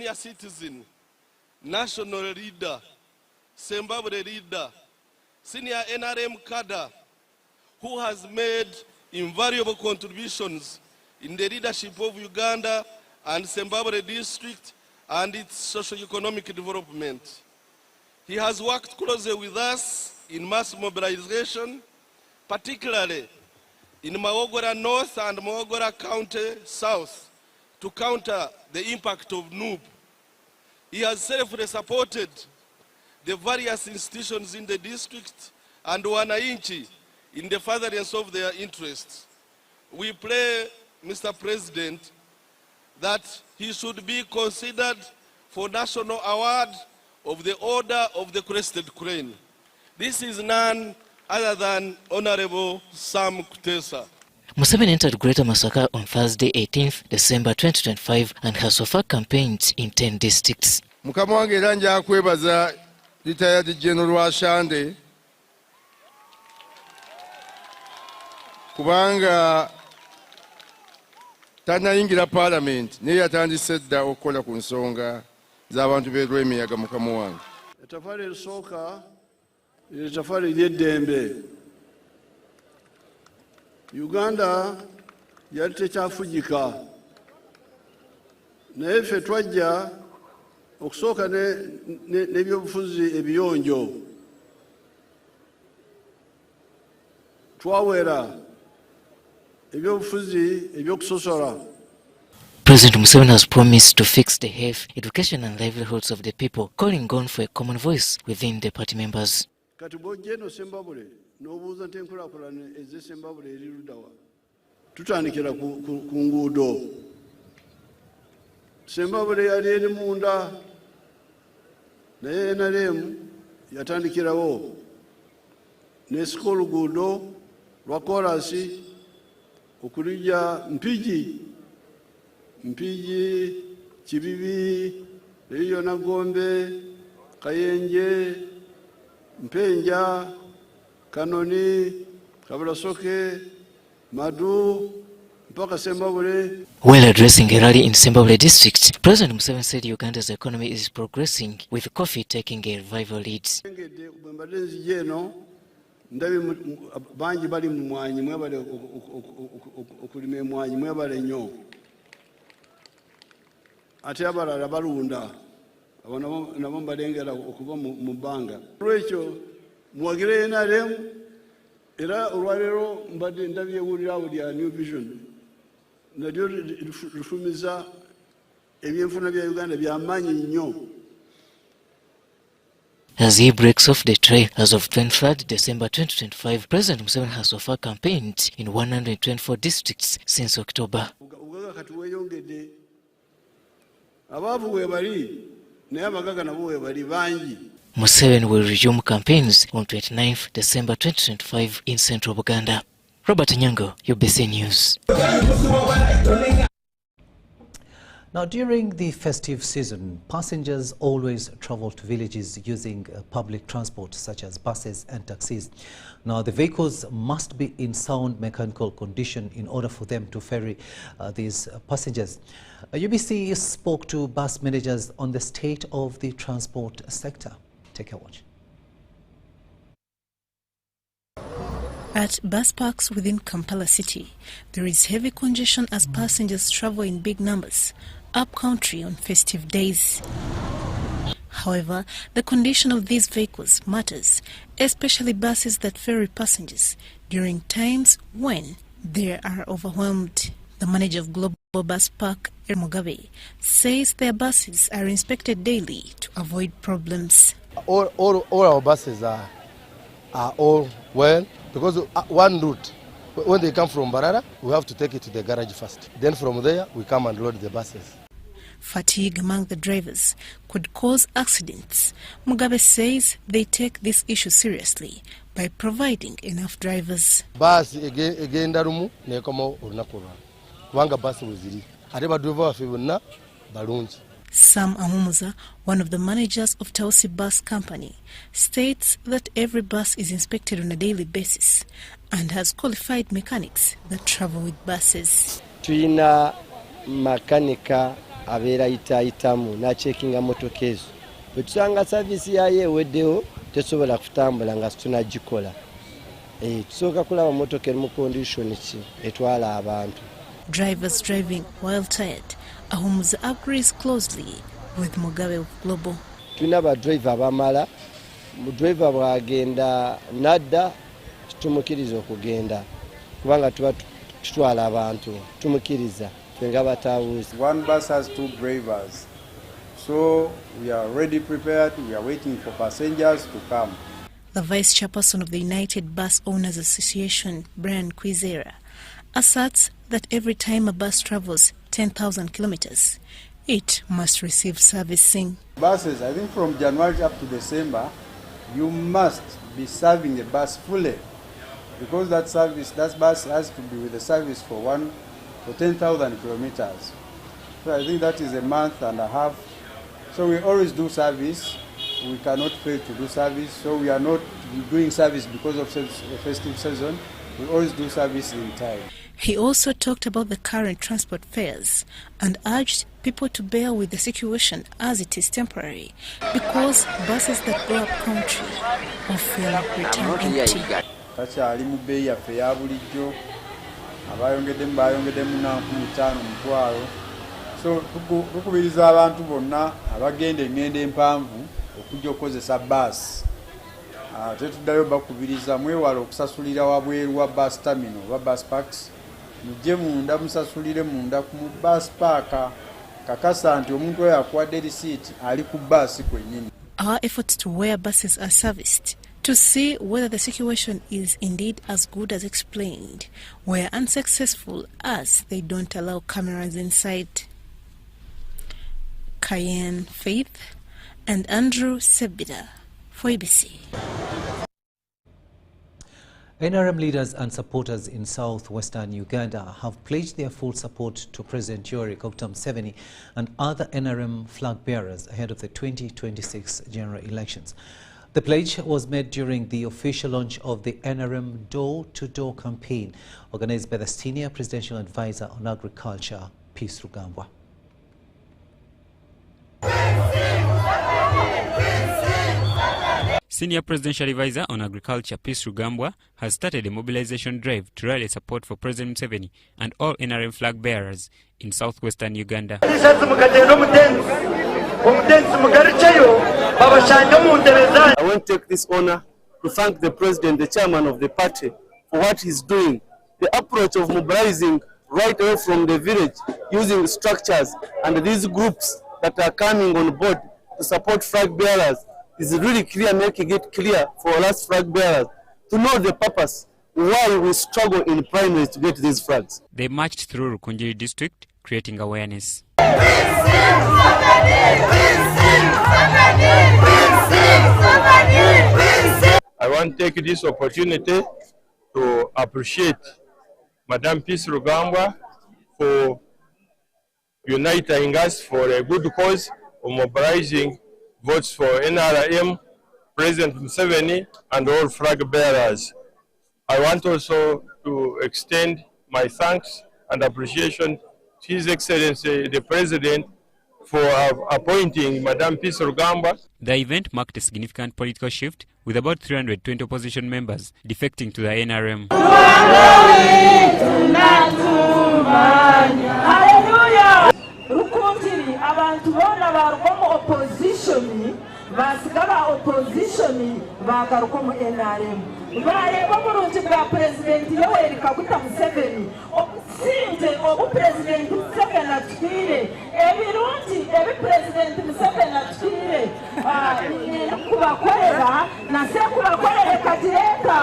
Senior citizen, national leader, Zimbabwe leader, senior NRM cadre, who has made invaluable contributions in the leadership of Uganda and Zimbabwe district and its socio-economic development. He has worked closely with us in mass mobilization, particularly in Maogora North and Maogora County South, to counter the impact of NUB. He has selflessly supported the various institutions in the district and wananchi in the furtherance of their interests. We pray, Mr. President, that he should be considered for National Award of the Order of the Crested Crane. This is none other than Honorable Sam Kutesa. Museveni entered Greater Masaka on Thursday, 18th December 2025 and has so far campaigned in 10 districts. Mukama wange era nja kwebaza retired General Ashande kubanga tanayingira Parliament naye yatandise dda okukola ku nsonga z'abantu b'Emiyaga. Mukama wange ettaffaali erisooka ettaffaali ery'eddembe. Uganda yali tekyafugika naye ffe twajja okusooka n'ebyobufuzi ebiyonjo. Twawera ebyobufuzi ebyokusosola. President Museveni has promised to fix the health, education and livelihoods of the people, calling on for a common voice within the party members. Kati bw'ojja eno Zimbabwe n'obuuza nti enkulaakulana ez'e Zimbabwe eri luddawa? Tutandikira ku nguudo. Zimbabwe yali eri munda naye NRM yatandikirawo n'esika oluguudo lwa kolansi okulijja Mpigi, Kibibi, Leyo Nagombe, Kayenje, Mpenja, Kanoni, Kabulasoke, Madu, mpaka Zimbabwe. While addressing a rally in Zimbabwe district, President Museveni said Uganda's economy is progressing, with coffee taking a revival lead. Ndabi bangi bali mu mwanyi mwebale okulima emwanyi mwebale nnyo. Ate abalala balunda abo nabo mbalengera okuva mu bbanga. Olwekyo muwagire NRM era olwaleero mbadde ndabyewulirawo lya New Vision nalyo lufumiza ebyenfuna bya Uganda by'amaanyi nnyo. As he breaks off the trail, as of 23rd December 2025, President Museveni has so far campaigned in 124 districts since October. Museveni will resume campaigns on 29th December 2025 in Central Buganda. Robert Nyango, UBC News. Now, during the festive season, passengers always travel to villages using public transport such as buses and taxis. Now, the vehicles must be in sound mechanical condition in order for them to ferry these passengers. UBC spoke to bus managers on the state of the transport sector. Take a watch. At bus parks within Kampala city, there is heavy congestion as passengers travel in big numbers up-country on festive days. However, the condition of these vehicles matters, especially buses that ferry passengers during times when they are overwhelmed. The manager of Global Bus Park, Mugabe, says their buses are inspected daily to avoid problems. All our buses are all well, because one route, when they come from Barara, we have to take it to the garage first. Then from there, we come and load the buses. Fatigue among the drivers could cause accidents. Mugabe says they take this issue seriously by providing enough drivers. Bus egenda rumu nekomo olunaku kubanga bus weziri ate badriver baffe bonna balungi. Sam Amumuza, one of the managers of Tausi Bus Company, states that every bus is inspected on a daily basis and has qualified mechanics that travel with buses. Tuina makanika abeera ayitaayitamu n'acekinga motoka ezo. Bwe tusanga saavisi yayo eweddewo tesobola kutambula nga tunagikola. Tusooka kulaba motoka eri mu condition ki etwala abantu. Drivers driving while tired. Ahumuza agrees closely with Mugabe of Global. Tulina badriver abamala. Mudriver bw'agenda nadda tumukiriza okugenda kubanga tuba tutwala abantu tumukiriza twenga batawuzi. One bus has 2 drivers, so we are already prepared. We are waiting for passengers to come. The vice chairperson of the United Bus Owners Association, Brian Kwizera, asserts that every time a bus travels 10,000 kilometers, it must receive servicing. Buses, I think from January up to December, you must be serving the bus fully, because that bus has to be with the service for 10,000 kilometers. So I think that is a month and a half. So we always do service. We cannot fail to do service. So we are not doing service because of the festive season. We always do service in time. He also talked about the current transport fares and urged people to bear with the situation as it is temporary, because buses that go up country often return empty. Takyali mu bbeeyi yaffe eya bulijjo, abayongeddemu na 50,000. So tukubiriza abantu bonna abagenda engendo empanvu okujja okukozesa bus. Tetuddayo bakubiriza mwewala okusasulira wabweru wa bus terminal oba bus parks. Mujje munda musasulire munda ku bus park. Kakasa nti omuntu oyo akuwadde receipt ali ku bus kwennyini. Our efforts to where buses are serviced to see whether the situation is indeed as good as explained were unsuccessful, as they don't allow cameras inside. Cayenne Faith and Andrew Sebida for ABC. NRM leaders and supporters in southwestern Uganda have pledged their full support to President Yoweri Museveni and other NRM flag bearers ahead of the 2026 general elections. The pledge was made during the official launch of the NRM door-to-door campaign organized by the Senior Presidential Advisor on Agriculture, Peace Rugambwa. Senior Presidential Advisor on Agriculture, Peace Rugambwa, has started a mobilization drive to rally support for President Museveni and all NRM flag bearers in southwestern Uganda. I want to take this honor to thank the President, the Chairman of the party, for what he's doing. The approach of mobilizing right away from the village, using structures and these groups that are coming on board to support flag bearers is really clear, making it clear for us flag bearers to know the purpose why we struggle in primaries to get these flags. They marched through Rukidi district, creating awareness. I want to take this opportunity to appreciate Madam Peace Rugambwa for uniting us for a good cause of mobilizing votes for NRM, President Museveni, and all flag bearers. I want also to extend my thanks and appreciation to His Excellency the President for appointing Madam Peace Rugambwa. The event marked a significant political shift, with about 320 opposition members defecting to the NRM. Hallelujah! Rukidi abantu bonna barukomu opposition basigala opposition bagaruka mu NRM bareba bulungi bwa President Yoweri Kaguta Museveni okusinte obu President Museveni atwire ebirungi ebi President Museveni atwire kubakorera na sekubakorere katireta.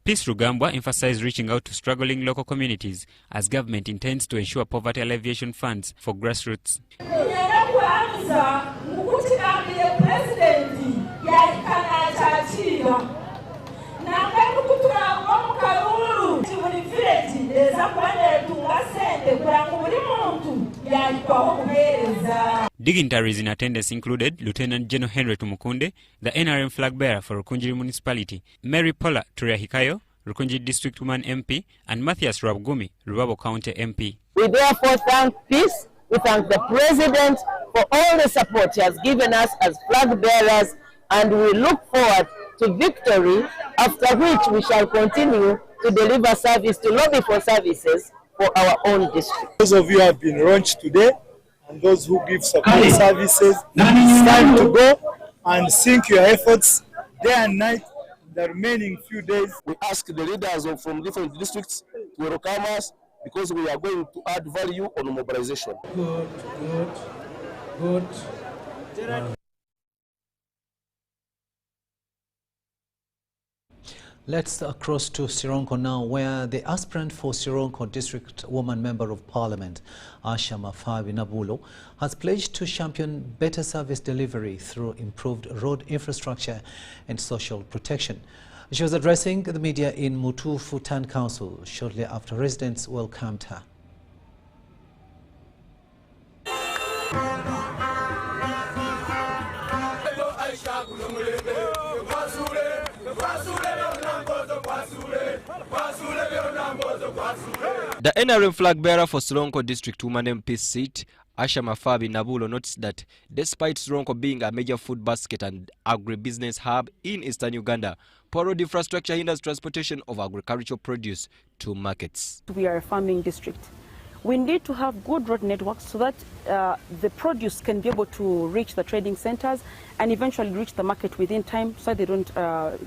Peace Rugambwa emphasized reaching out to struggling local communities as government intends to ensure poverty alleviation funds for grassroots. Dignitaries in attendance included Lieutenant General Henry Tumukunde, the NRM flag bearer for Rukidi Municipality, Mary Paula Turia Hikayo, Rukidi District Woman MP, and Matthias Rabgumi, Rubabo County MP. We therefore thank Peace, we thank the President for all the support he has given us as flag bearers, and we look forward to victory, after which we shall continue to deliver service, to lobby for services for our own district. Those of you have been launched today, and those who give support services, it's time to go and sink your efforts day and night the remaining few days. We ask the leaders from different districts to welcome us, because we are going to add value on mobilization. Good. Let's cross to Sironko now, where the aspirant for Sironko District Woman Member of Parliament, Asha Mafabi Nabulo, has pledged to champion better service delivery through improved road infrastructure and social protection. She was addressing the media in Mutufu Town Council shortly after residents welcomed her. The NRM flag bearer for Sironko District Woman MP seat, Asha Mafabi Nabulo, notes that despite Sironko being a major food basket and agribusiness hub in eastern Uganda, poor road infrastructure hinders transportation of agricultural produce to markets. We are a farming district. We need to have good road networks so that the produce can be able to reach the trading centers and eventually reach the market within time, so they don't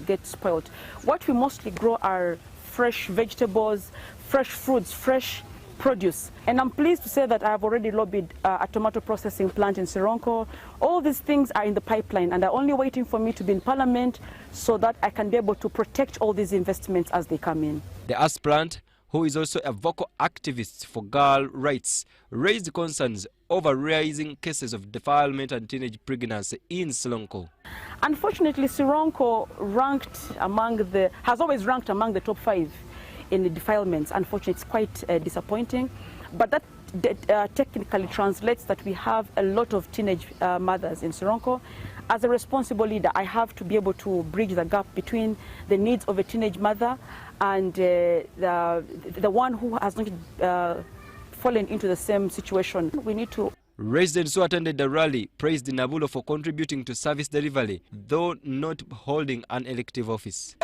get spoiled. What we mostly grow are fresh vegetables, fresh fruits, fresh produce. And I'm pleased to say that I've already lobbied a tomato processing plant in Sironko. All these things are in the pipeline and are only waiting for me to be in Parliament so that I can be able to protect all these investments as they come in. The aspirant, who is also a vocal activist for girl rights, raised concerns over rising cases of defilement and teenage pregnancy in Sironko. Unfortunately, Sironko has always ranked among the top 5 in the defilements. Unfortunately, it's quite disappointing, but that technically translates that we have a lot of teenage mothers in Sironko. As a responsible leader, I have to be able to bridge the gap between the needs of a teenage mother and the one who has not fallen into the same situation. We need to. Residents who attended the rally praised Nabulo for contributing to service delivery, though not holding an elective office.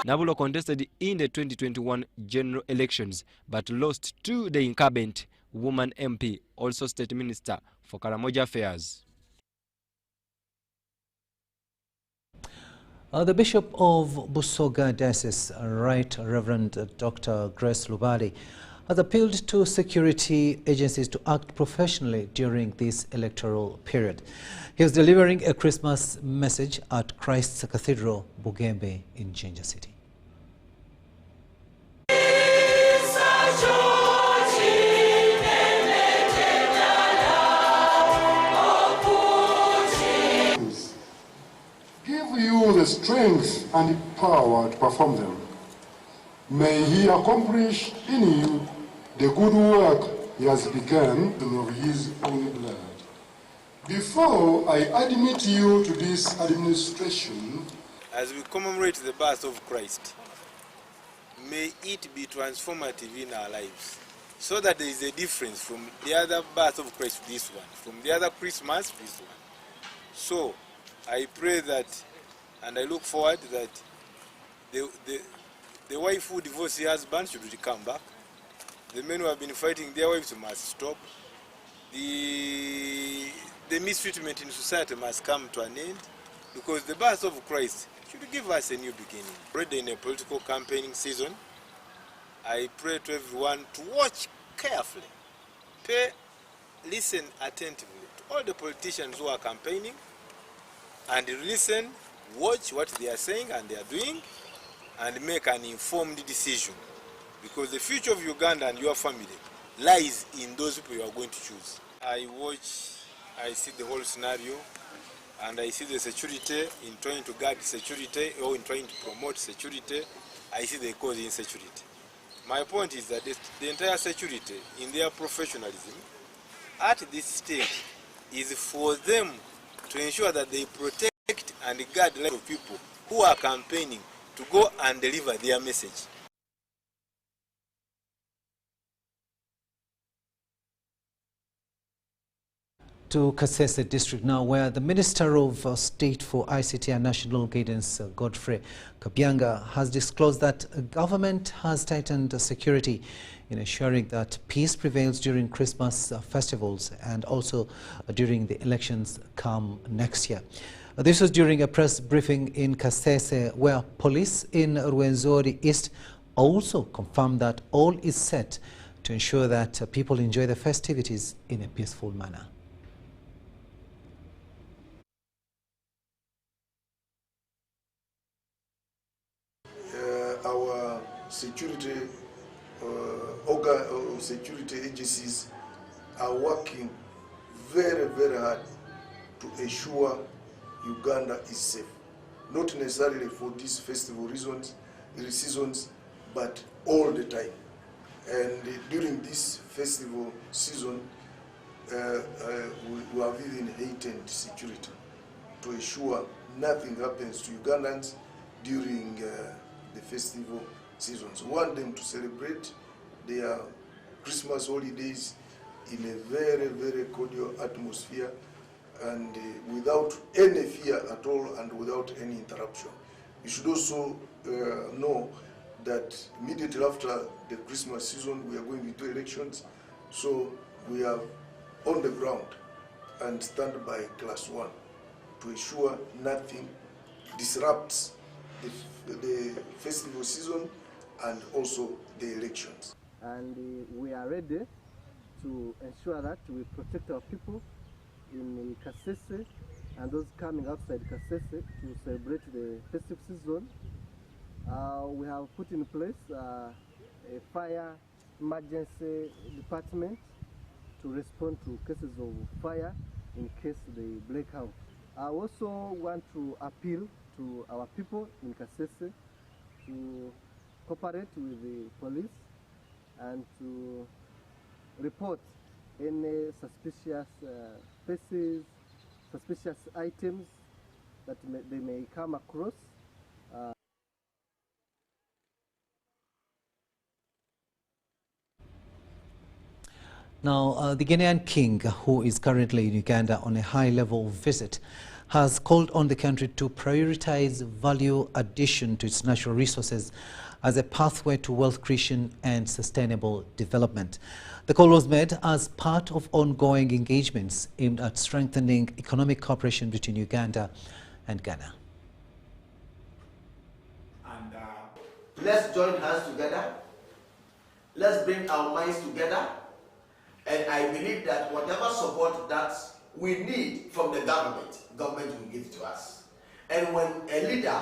Nabulo contested in the 2021 general elections but lost to the incumbent woman MP, also State Minister for Karamoja Affairs. The Bishop of Busoga Diocese, Right Reverend Dr. Grace Lubali, has appealed to security agencies to act professionally during this electoral period. He is delivering a Christmas message at Christ's Cathedral, Bugembe in Jinja City. Give you the strength and power to perform them. May he accomplish in you the good work he has begun of his own blood. Before I admit you to this administration, as we commemorate the birth of Christ, may it be transformative in our lives, so that there is a difference from the other birth of Christ to this one, from the other Christmas to this one. So I pray that, and I look forward that the wife who divorced her husband should come back. The men who have been fighting their wives must stop. The mistreatment in society must come to an end, because the birth of Christ should give us a new beginning. Already in a political campaigning season, I pray to everyone to watch carefully, listen attentively to all the politicians who are campaigning, and listen, watch what they are saying and they are doing, and make an informed decision. Because the future of Uganda and your family lies in those people you are going to choose. I watch, I see the whole scenario, and I see the security in trying to guard security or in trying to promote security. I see they cause insecurity. My point is that the entire security in their professionalism at this stage is for them to ensure that they protect and guard the lives of people who are campaigning to go and deliver their message. To Kasese district now, where the Minister of State for ICT and National Guidance, Godfrey Kabyanga, has disclosed that government has tightened security in ensuring that peace prevails during Christmas festivals and also during the elections come next year. This was during a press briefing in Kasese, where police in Rwenzori East also confirmed that all is set to ensure that people enjoy the festivities in a peaceful manner. Our security security agencies are working very, very hard to ensure Uganda is safe. Not necessarily for these festival seasons, but all the time. And during this festival season, we have even heightened security to ensure nothing happens to Ugandans during the festival seasons. We want them to celebrate their Christmas holidays in a very, very cordial atmosphere and without any fear at all and without any interruption. You should also know that immediately after the Christmas season, we are going into elections. So we are on the ground and stand by class 1 to ensure nothing disrupts the festival season and also the elections. And we are ready to ensure that we protect our people in Kasese and those coming outside Kasese to celebrate the festive season. We have put in place a fire emergency department to respond to cases of fire in case they break out. I also want to appeal to our people in Kasese to cooperate with the police and to report any suspicious faces, suspicious items that they may come across. Now, the Ghanaian king, who is currently in Uganda on a high-level visit, has called on the country to prioritize value addition to its natural resources as a pathway to wealth creation and sustainable development. The call was made as part of ongoing engagements aimed at strengthening economic cooperation between Uganda and Ghana. And let's join hands together. Let's bring our minds together. And I believe that whatever support that we need from the government will give to us. And when a leader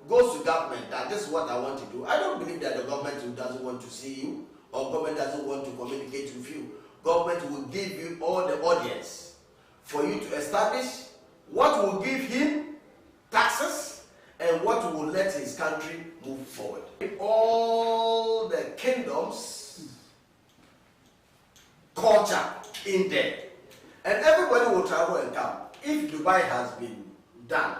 goes to government that this is what I want to do, I don't believe that the government doesn't want to see you or government doesn't want to communicate with you. Government will give you all the audience for you to establish what will give him taxes and what will let his country move forward. All the kingdoms, culture in there. And everybody will travel and come. If Dubai has been done,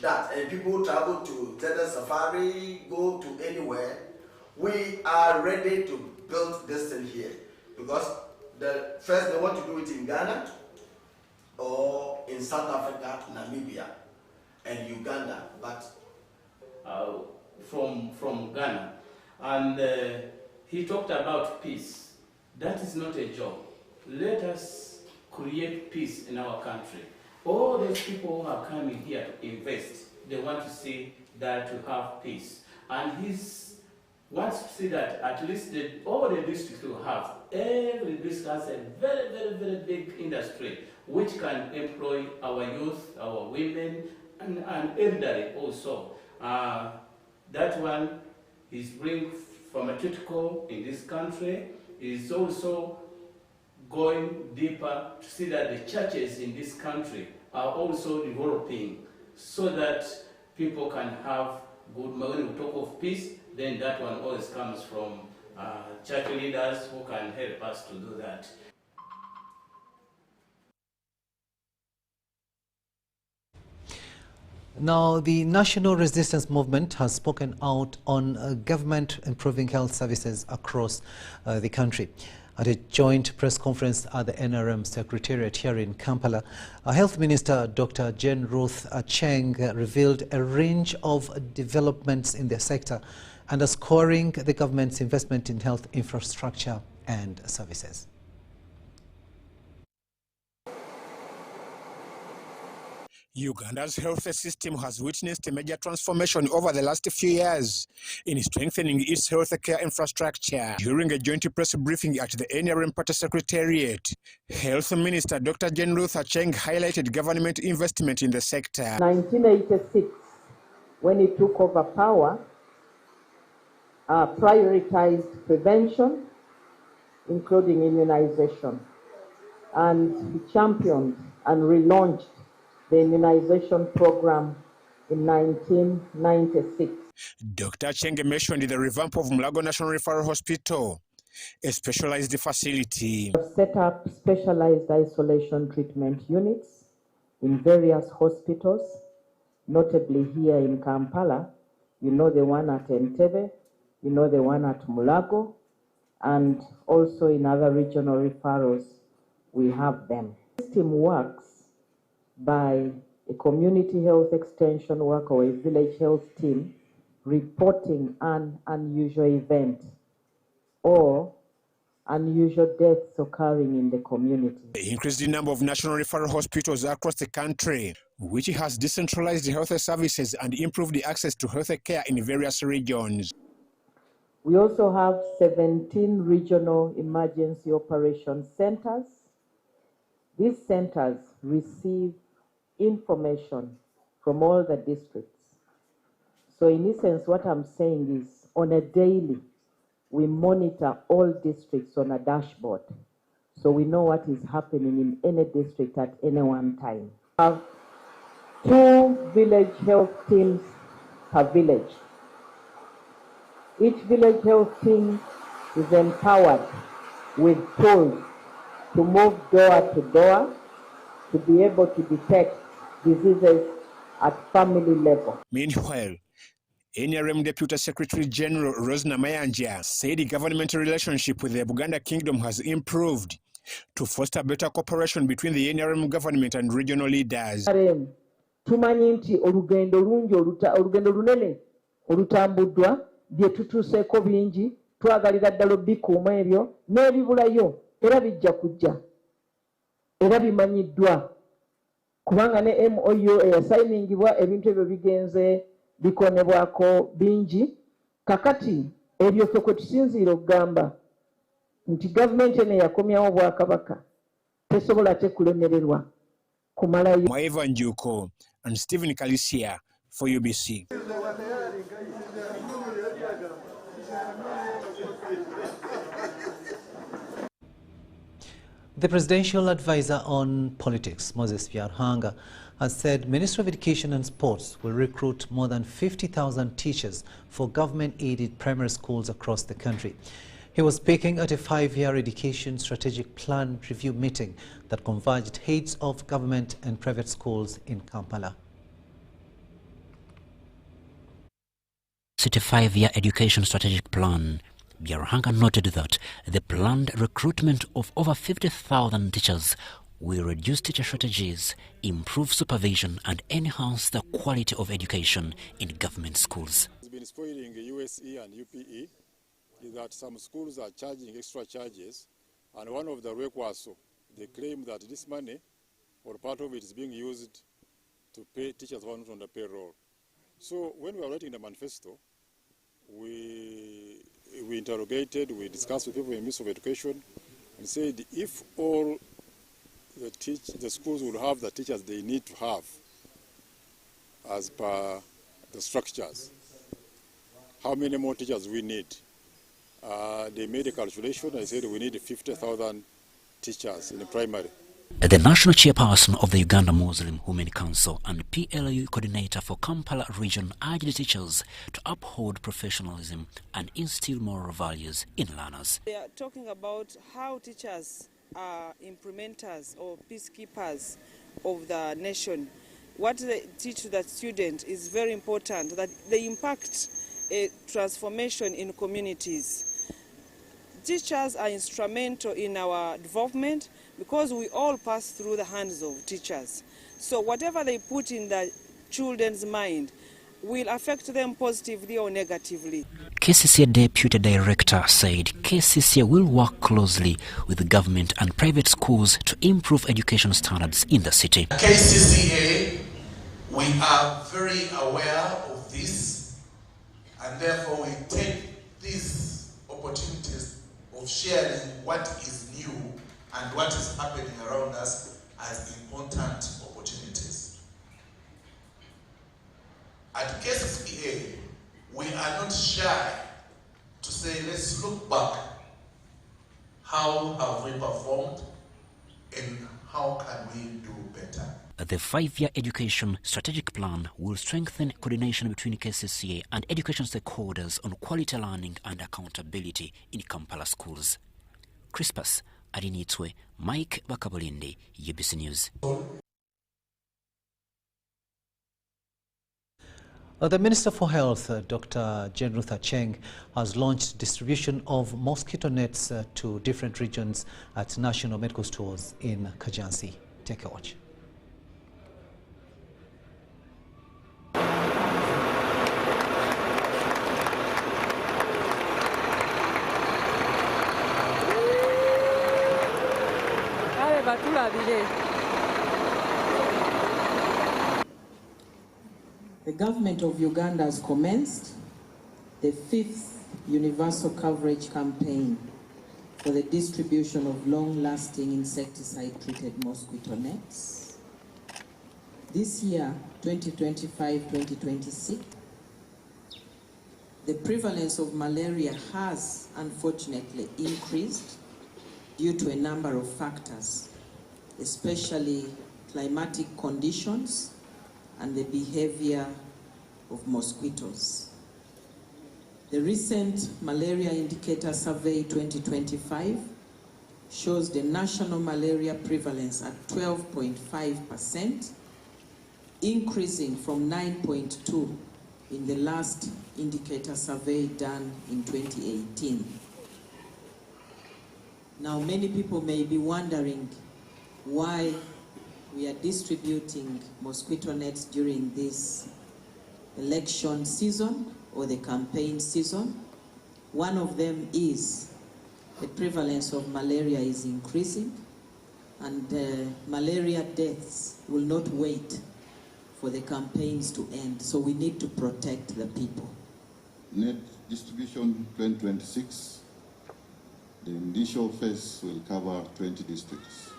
that and people travel to Desert Safari, go to anywhere, we are ready to build this thing here. Because first they want to do it in Ghana or in South Africa, Namibia and Uganda, but from Ghana. And he talked about peace. That is not a job. Let us create peace in our country. All those people who are coming here to invest, they want to see that we have peace. And he wants to see that at least all the districts will have, every district has a very, very, very big industry which can employ our youth, our women, and elderly also. That one is bring pharmaceutical in this country, is also going deeper to see that the churches in this country are also developing so that people can have good, when we talk of peace, then that one always comes from church leaders who can help us to do that. Now, the National Resistance Movement has spoken out on government improving health services across the country. At a joint press conference at the NRM Secretariat here in Kampala, Health Minister Dr. Jane Ruth Acheng revealed a range of developments in the sector, underscoring the government's investment in health infrastructure and services. Uganda's health system has witnessed a major transformation over the last few years in strengthening its healthcare infrastructure. During a joint press briefing at the NRM Party Secretariat, Health Minister Dr. Jane Ruth Acheng highlighted government investment in the sector. 1986, when he took over power, prioritized prevention, including immunization, and he championed and relaunched the immunization program in 1996. Dr. Acheng mentioned the revamp of Mulago National Referral Hospital, a specialized facility. We have set up specialized isolation treatment units in various hospitals, notably here in Kampala. You know the one at Entebbe, you know the one at Mulago, and also in other regional referrals, we have them. The system works by a community health extension worker or a village health team reporting an unusual event or unusual deaths occurring in the community. The increased number of national referral hospitals across the country, which has decentralized health services and improved access to health care in various regions. We also have 17 regional emergency operation centers. These centers receive information from all the districts. So in essence, what I'm saying is on a daily, we monitor all districts on a dashboard. So we know what is happening in any district at any one time. We have 2 village health teams per village. Each village health team is empowered with tools to move door to door to be able to detect diseases at family level. Meanwhile, NRM Deputy Secretary General Rosna Mayanja said the government relationship with the Buganda Kingdom has improved to foster better cooperation between the NRM government and regional leaders. Tumanyi nti olugendo lungi olugendo lunene olutambuddwa bye tutuuseeko bingi twagalira ddala bikuuma ebyo n'ebibulayo era bijja kujja era bimanyiddwa kubanga ne MOU eyasayiningibwa ebintu ebyo bigenze bikonebwako bingi kakati ebyo ffe kwe tusinziira okugamba nti gavumenti eno yakomyawo obwakabaka tesobola tekulemererwa kumalayo. Mwaiva Njuko and Stephen Kalisia for UBC. The Presidential Advisor on Politics, Moses Byarhanga, has said Ministry of Education and Sports will recruit more than 50,000 teachers for government-aided primary schools across the country. He was speaking at a 5-year education strategic plan review meeting that converged heads of government and private schools in Kampala. It's a 5-year education strategic plan. Byarhanga noted that the planned recruitment of over 50,000 teachers will reduce teacher shortages, improve supervision and enhance the quality of education in government schools. It's been spoiling USE and UPE is that some schools are charging extra charges, and one of the requests, they claim that this money or part of it is being used to pay teachers who are not on the payroll. So when we were writing the manifesto, we interrogated, we discussed with people in the Ministry of Education and said if all the schools will have the teachers they need to have as per the structures, how many more teachers we need? They made a calculation. I said we need 50,000 teachers in the primary. The national chairperson of the Uganda Muslim Women Council and PLU coordinator for Kampala region urged teachers to uphold professionalism and instill moral values in learners. They are talking about how teachers are implementers or peacekeepers of the nation. What they teach the student is very important, that they impact a transformation in communities. Teachers are instrumental in our development because we all pass through the hands of teachers. So whatever they put in the children's mind will affect them positively or negatively. KCCA Deputy Director said KCCA will work closely with the government and private schools to improve education standards in the city. KCCA, we are very aware of this, and therefore we take these opportunities of sharing what is new and what is happening around us as important opportunities. At KCCA, we are not shy to say, let's look back. How have we performed and how can we do better? The 5-year education strategic plan will strengthen coordination between KCCA and education stakeholders on quality learning and accountability in Kampala schools. Crispus Arinitwe, Mike Bakabolinde, UBC News. The Minister for Health, Dr. Jane Ruth Acheng, has launched distribution of mosquito nets to different regions at national medical stores in Kajansi. Take a watch. The government of Uganda has commenced the 5th Universal Coverage Campaign for the distribution of long-lasting insecticide-treated mosquito nets. This year, 2025-2026, the prevalence of malaria has unfortunately increased due to a number of factors, especially climatic conditions and the behavior of mosquitoes. The recent Malaria Indicator Survey 2025 shows the national malaria prevalence at 12.5%, increasing from 9.2 in the last indicator survey done in 2018. Now, many people may be wondering why we are distributing mosquito nets during this election season or the campaign season. One of them is the prevalence of malaria is increasing, and malaria deaths will not wait for the campaigns to end, so we need to protect the people. Net distribution 2026, the initial phase will cover 20 districts.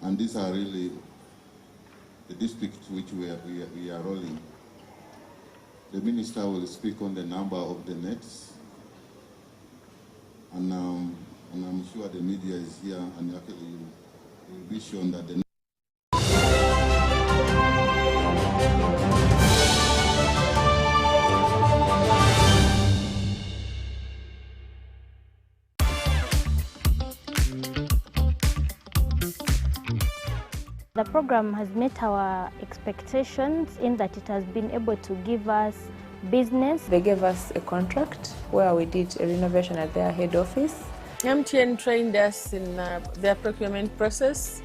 And these are really the districts which we are rolling. The minister will speak on the number of the nets, and I'm sure the media is here, and actually will be shown that the The program has met our expectations in that it has been able to give us business. They gave us a contract where we did a renovation at their head office. MTN trained us in their procurement process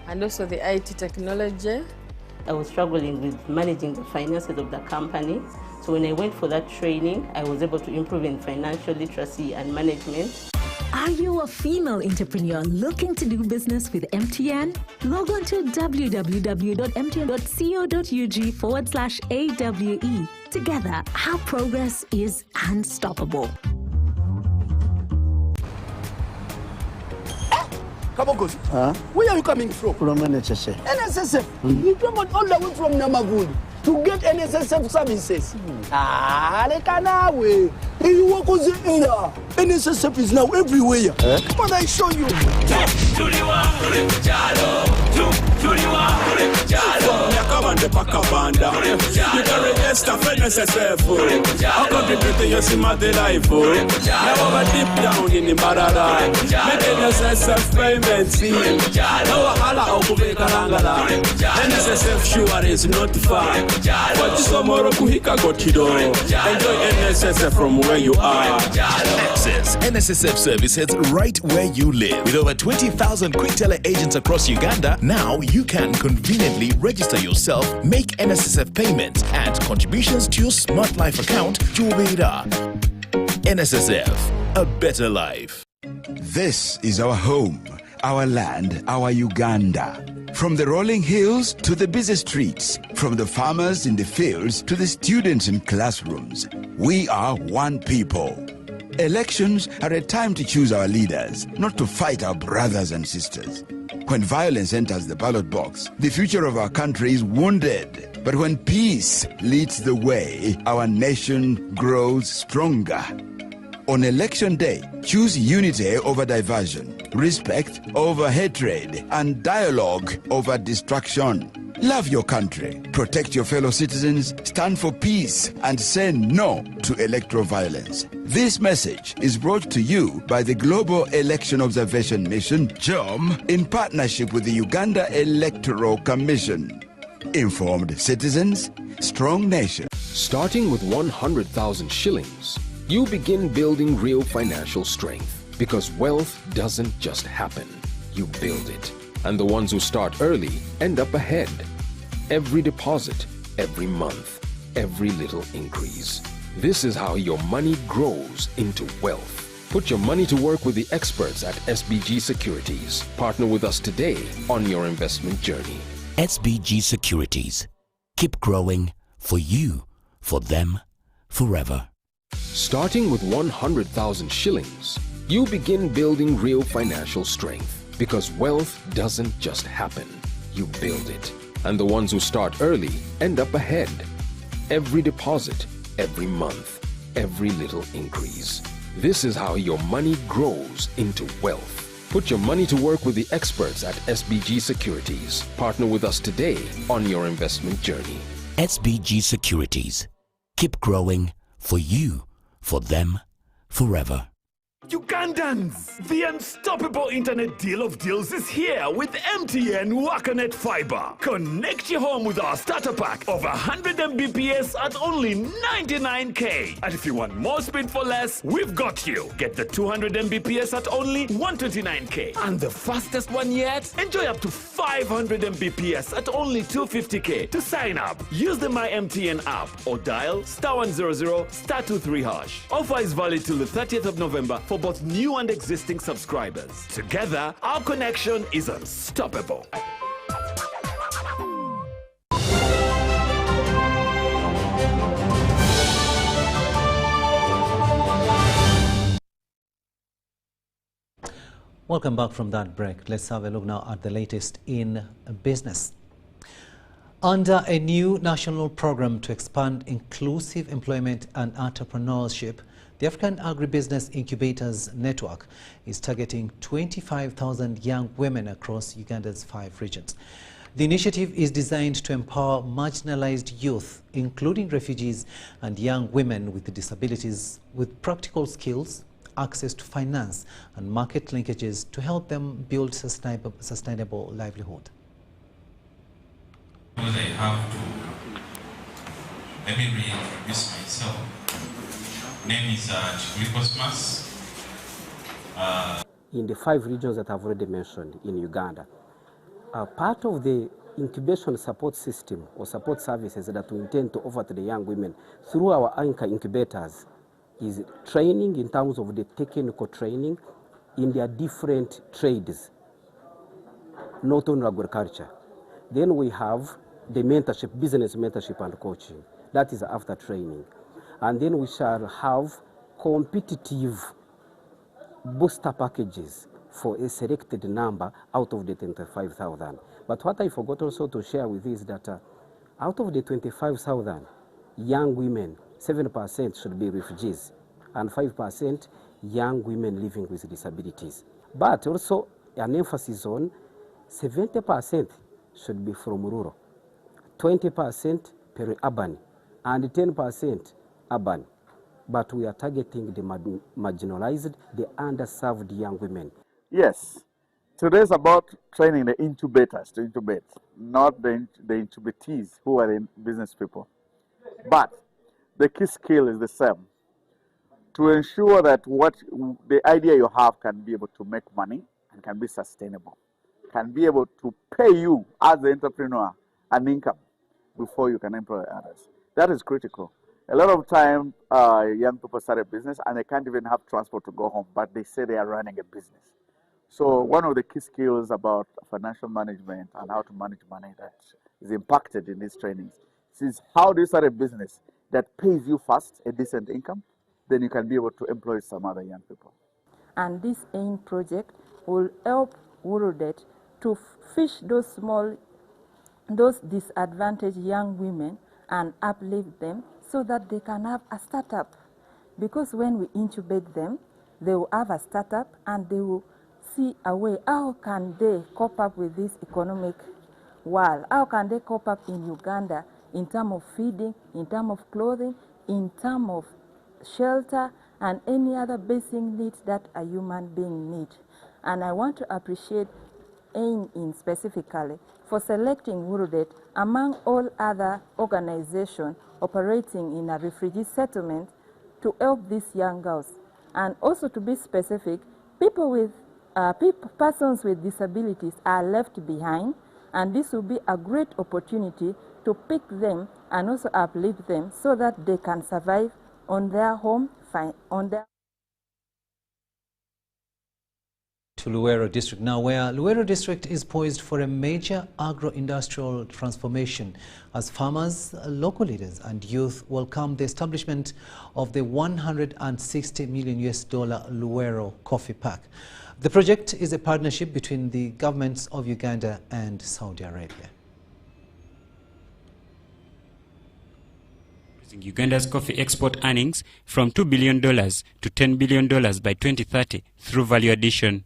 and also the IT technology. I was struggling with managing the finances of the company. So when I went for that training, I was able to improve in financial literacy and management. Are you a female entrepreneur looking to do business with MTN? Log on to www.mtn.co.ug/AWE. Together, our progress is unstoppable. Come on, where are you coming from? From NSSF. NSSF? You come all the way from Namagund. to get NSSF services. Leka nawe. You work on the area. NSSF is now everywhere. Come on, I show you. You can register for NSSF. I'll contribute to your Simate life. Now deep down in the Barada. Make NSSF payments. No hala okubeka langala. NSSF sure is not far. But this tomorrow kuhika gotido. Enjoy NSSF from where you are. Access NSSF services right where you live. With over 20,000 quick teller agents across Uganda, now you can conveniently register yourself, make NSSF payments and contributions to your Smart Life account to Obeda. NSSF, a better life. This is our home, our land, our Uganda. From the rolling hills to the busy streets, from the farmers in the fields to the students in classrooms, we are one people. Elections are a time to choose our leaders, not to fight our brothers and sisters. When violence enters the ballot box, the future of our country is wounded. But when peace leads the way, our nation grows stronger. On election day, choose unity over diversion, respect over hatred, and dialogue over distraction. Love your country, protect your fellow citizens, stand for peace, and say no to electoral violence. This message is brought to you by the Global Election Observation Mission, GEOM, in partnership with the Uganda Electoral Commission. Informed citizens, strong nation. Starting with 100,000 shillings, you begin building real financial strength, because wealth doesn't just happen, you build it. And the ones who start early end up ahead. Every deposit, every month, every little increase. This is how your money grows into wealth. Put your money to work with the experts at SBG Securities. Partner with us today on your investment journey. SBG Securities. Keep growing for you, for them, forever. Starting with 100,000 shillings, you begin building real financial strength, because wealth doesn't just happen, you build it. And the ones who start early end up ahead. Every deposit, every month, every little increase. This is how your money grows into wealth. Put your money to work with the experts at SBG Securities. Partner with us today on your investment journey. SBG Securities. Keep growing for you, for them, forever. Ugandans! The unstoppable internet deal of deals is here with MTN Wakanet Fiber. Connect your home with our starter pack of 100 Mbps at only 99k. And if you want more speed for less, we've got you. Get the 200 Mbps at only 129k. And the fastest one yet? Enjoy up to 500 Mbps at only 250k. To sign up, use the My MTN app or dial *100 *23#. Offer is valid till the 30th of November for both new and existing subscribers. Together, our connection is unstoppable. Welcome back from that break. Let's have a look now at the latest in business. Under a new national program to expand inclusive employment and entrepreneurship, the African Agribusiness Incubators Network is targeting 25,000 young women across Uganda's 5 regions. The initiative is designed to empower marginalized youth, including refugees and young women with disabilities, with practical skills, access to finance and market linkages to help them build sustainable livelihood. Because I have to, let me reintroduce myself. Name is Cosmas. In the 5 regions that I've already mentioned in Uganda, part of the incubation support system or support services that we intend to offer to the young women through our anchor incubators is training in terms of the technical training in their different trades, not only agriculture. Then we have the mentorship, business mentorship and coaching. That is after training. And then we shall have competitive booster packages for a selected number out of the 25,000. But what I forgot also to share with you is that Out of the 25,000 young women, 7% should be refugees and 5% young women living with disabilities. But also an emphasis on 70% should be from rural, 20% peri-urban, and 10% urban. But we are targeting the marginalized, the underserved young women. Yes, today is about training the incubators to incubate, not the incubatees who are in business people. But the key skill is the same. To ensure that what the idea you have can be able to make money and can be sustainable, can be able to pay you as the entrepreneur an income before you can employ others. That is critical. A lot of time, young people start a business and they can't even have transport to go home, but they say they are running a business. So one of the key skills about financial management and how to manage money that is impacted in these trainings is how do you start a business that pays you first a decent income, then you can be able to employ some other young people. And this AIM project will help Wurudet to fish those disadvantaged young women and uplift them so that they can have a startup. Because when we incubate them, they will have a startup and they will see a way, how can they cope up with this economic world? How can they cope up in Uganda in terms of feeding, in terms of clothing, in terms of shelter, and any other basic needs that a human being needs. And I want to appreciate AIM specifically for selecting Wurudet among all other organizations operating in a refugee settlement to help these young girls. And also to be specific, persons with disabilities are left behind, and this will be a great opportunity to pick them and also uplift them so that they can survive on their home, to Luwero District now, where Luwero District is poised for a major agro-industrial transformation as farmers, local leaders and youth welcome the establishment of the $160 million Luwero Coffee Park. The project is a partnership between the governments of Uganda and Saudi Arabia. Uganda's coffee export earnings from $2 billion to $10 billion by 2030 through value addition.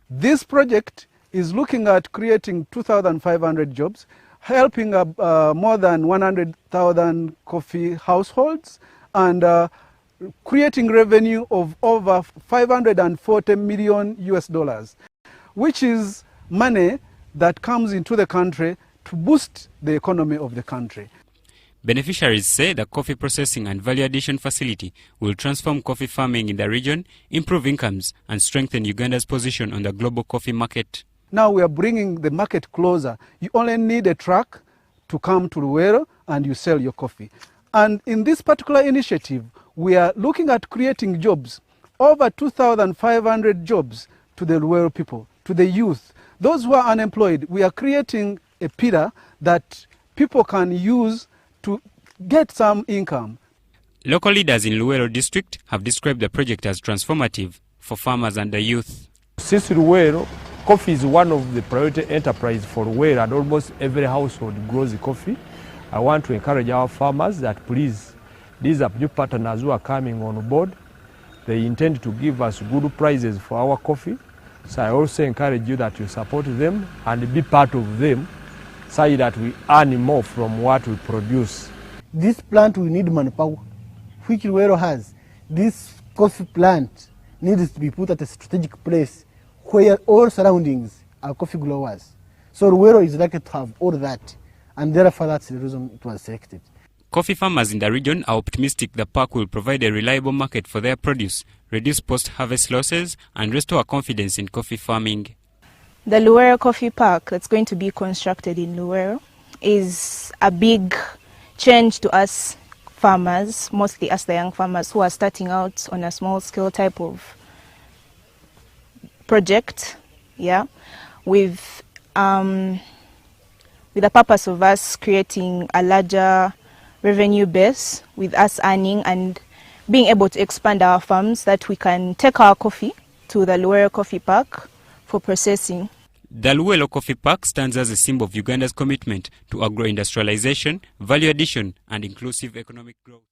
This project is looking at creating 2,500 jobs, helping more than 100,000 coffee households, and creating revenue of over $540 million, which is money that comes into the country to boost the economy of the country. Beneficiaries say the coffee processing and value addition facility will transform coffee farming in the region, improve incomes, and strengthen Uganda's position on the global coffee market. Now we are bringing the market closer. You only need a truck to come to Luwero and you sell your coffee. And in this particular initiative, we are looking at creating jobs, over 2,500 jobs to the Luwero people, to the youth. Those who are unemployed, we are creating a pillar that people can use to get some income. Local leaders in Luwero district have described the project as transformative for farmers and the youth. Since Luwero, coffee is one of the priority enterprise for Luwero, and almost every household grows coffee. I want to encourage our farmers that please, these are new partners who are coming on board. They intend to give us good prices for our coffee. So I also encourage you that you support them and be part of them, so that we earn more from what we produce. This plant we need manpower, which Luwero has. This coffee plant needs to be put at a strategic place where all surroundings are coffee growers. So Luwero is likely to have all that, and therefore that's the reason it was selected. Coffee farmers in the region are optimistic the park will provide a reliable market for their produce, reduce post-harvest losses, and restore confidence in coffee farming. The Luwero Coffee Park that's going to be constructed in Luwero is a big change to us farmers, mostly us the young farmers who are starting out on a small scale type of project, with the purpose of us creating a larger revenue base, with us earning and being able to expand our farms, that we can take our coffee to the Luwero Coffee Park for processing. The Luwelo Coffee Park stands as a symbol of Uganda's commitment to agro-industrialization, value addition and inclusive economic growth.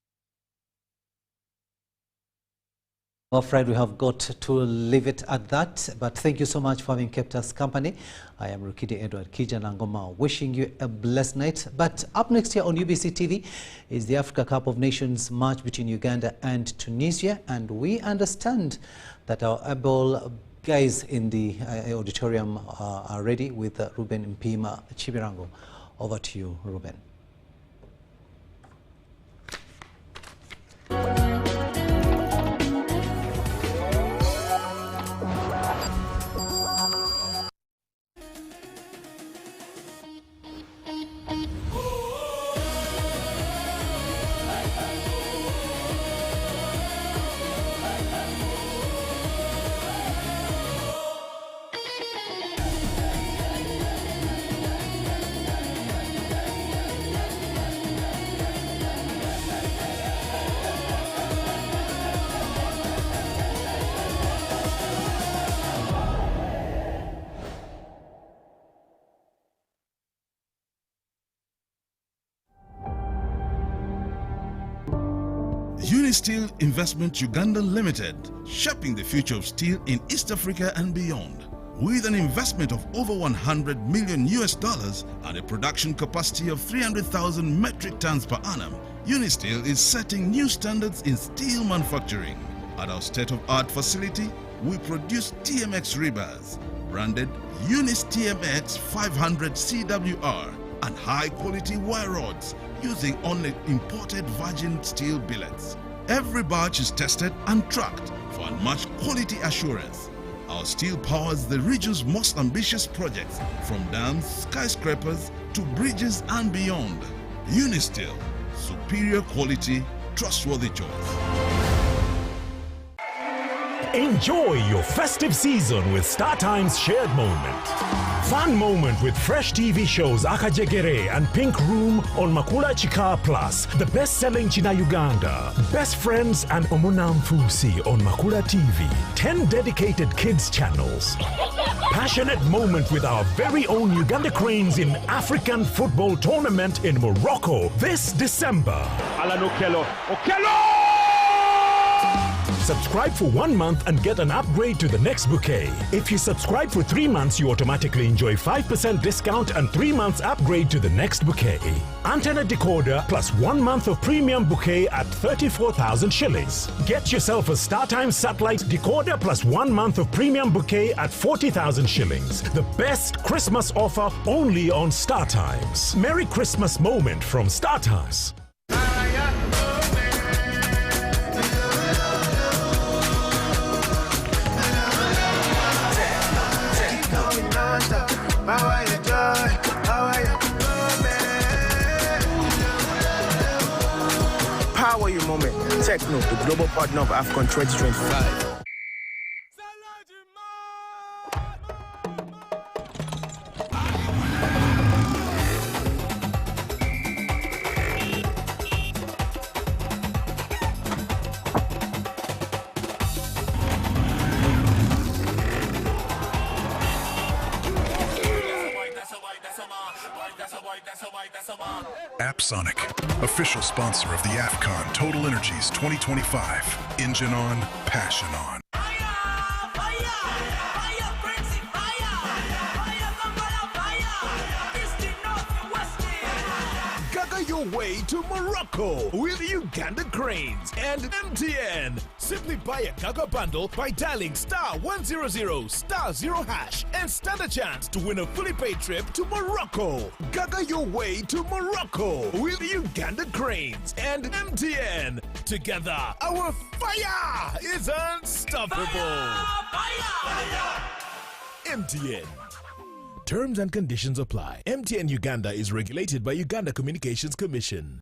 Well, Fred, we have got to leave it at that, but thank you so much for having kept us company. I am Rukidi Kijjanangoma, wishing you a blessed night. But up next here on UBC TV is the Africa Cup of Nations match between Uganda and Tunisia, and we understand that our able guys in the auditorium are ready with Ruben Mpima Chibirango. Over to you, Ruben. Unisteel Investment Uganda Limited, shaping the future of steel in East Africa and beyond. With an investment of over $100 million and a production capacity of 300,000 metric tons per annum, Unisteel is setting new standards in steel manufacturing. At our state-of-art facility, we produce TMX rebars, branded Unis TMX 500 CWR, and high-quality wire rods using only imported virgin steel billets. Every batch is tested and tracked for unmatched quality assurance. Our steel powers the region's most ambitious projects, from dams, skyscrapers to bridges and beyond. Unisteel, superior quality, trustworthy choice. Enjoy your festive season with StarTime's Shared Moment. Fun moment with fresh TV shows Akajegere and Pink Room on Makula Chika Plus, the best-selling China Uganda, Best Friends and Omunam Fusi on Makula TV, 10 dedicated kids channels. Passionate moment with our very own Uganda Cranes in African football tournament in Morocco this December. Alan Okello! Subscribe for 1 month and get an upgrade to the next bouquet. If you subscribe for 3 months, you automatically enjoy 5% discount and 3 months upgrade to the next bouquet. Antenna decoder plus 1 month of premium bouquet at 34,000 shillings. Get yourself a StarTimes satellite decoder plus 1 month of premium bouquet at 40,000 shillings. The best Christmas offer only on StarTimes. Merry Christmas moment from StarTimes. Power your moment. Techno, the global partner of AFCON 2025. Sonic, official sponsor of the AFCON Total Energies 2025. Engine on, passion on. Gaga your way to Morocco with Uganda Cranes and MTN. Simply buy a Gaga bundle by dialing *100 *0# and stand a chance to win a fully paid trip to Morocco. Gaga your way to Morocco with Uganda Cranes and MTN. Together, our fire is unstoppable. Fire! MTN. Terms and conditions apply. MTN Uganda is regulated by Uganda Communications Commission.